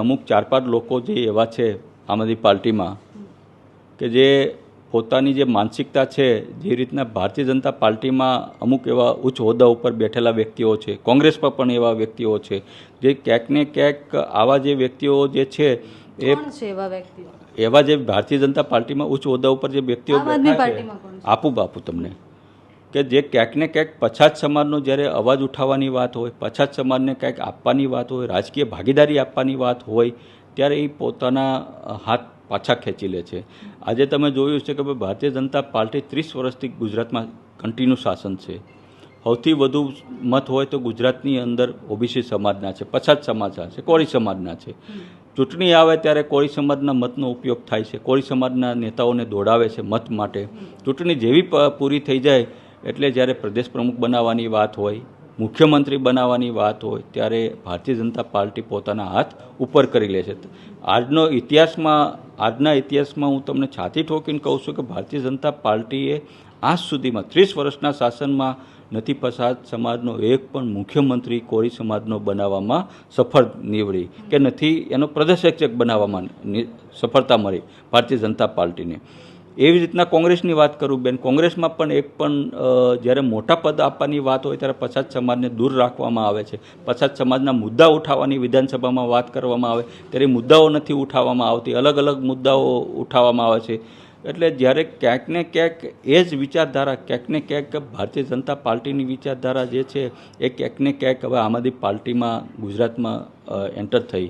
અમુક 4-5 લોકો જે એવા છે આમ આદમી પાર્ટીમાં કે જે પોતાની જે માનસિકતા છે, જે રીતના ભારતીય જનતા પાર્ટીમાં અમુક એવા ઉચ્ચ હોદ્દા ઉપર બેઠેલા વ્યક્તિઓ છે, કોંગ્રેસમાં પણ એવા વ્યક્તિઓ છે, જે ક્યાંક ને ક્યાંક આવા જે વ્યક્તિઓ જે છે એ એવા જે ભારતીય જનતા પાર્ટીમાં ઉચ્ચ હોદ્દા ઉપર જે વ્યક્તિઓ બેઠા છે, આપું તમને કે જે ક્યાંક ને ક્યાંક પછાત સમાજનો જ્યારે અવાજ ઉઠાવવાની વાત હોય, પછાત સમાજને ક્યાંક આપવાની વાત હોય, રાજકીય ભાગીદારી આપવાની વાત હોય, ત્યારે એ પોતાના હાથ પાછા ખેંચી લે છે. આજે તમે જોયું છે કે ભાઈ ભારતીય જનતા પાર્ટી 30 વર્ષથી ગુજરાતમાં કન્ટિન્યુ શાસન છે. સૌથી વધુ મત હોય તો ગુજરાતની અંદર ઓબીસી સમાજના છે, પછાત સમાજના છે, કોળી સમાજના છે. ચૂંટણી આવે ત્યારે કોળી સમાજના મતનો ઉપયોગ થાય છે, કોળી સમાજના નેતાઓને દોડાવે છે મત માટે. ચૂંટણી જેવી પૂરી થઈ જાય એટલે જ્યારે પ્રદેશ પ્રમુખ બનાવવાની વાત હોય, મુખ્યમંત્રી બનાવવાની વાત હોય, ત્યારે ભારતીય જનતા પાર્ટી પોતાના હાથ ઉપર કરી લે છે. આજના ઇતિહાસમાં હું તમને છાતી ઠોકીને કહું છું કે ભારતીય જનતા પાર્ટીએ આજ સુધીમાં 30 વર્ષના શાસનમાં નથી પછાત સમાજનો એક પણ મુખ્યમંત્રી કોળી સમાજનો બનાવવામાં સફળ નીવડી કે નથી એનો પ્રદેશ અધ્યક્ષ બનાવવામાં સફળતા મળી ભારતીય જનતા પાર્ટીને. એવી રીતના કોંગ્રેસની વાત કરું બેન, કોંગ્રેસમાં પણ એક પણ જ્યારે મોટા પદ આપવાની વાત હોય ત્યારે પછાત સમાજને દૂર રાખવામાં આવે છે. પછાત સમાજના મુદ્દા ઉઠાવવાની વિધાનસભામાં વાત કરવામાં આવે ત્યારે મુદ્દાઓ નથી ઉઠાવવામાં આવતી, અલગ અલગ મુદ્દાઓ ઉઠાવવામાં આવે છે. એટલે જ્યારે ક્યાંક ને ક્યાંક એ જ વિચારધારા ક્યાંક ને ક્યાંક ભારતીય જનતા પાર્ટીની વિચારધારા જે છે એ ક્યાંક ને ક્યાંક હવે આમ આદમી પાર્ટીમાં ગુજરાતમાં એન્ટર થઈ.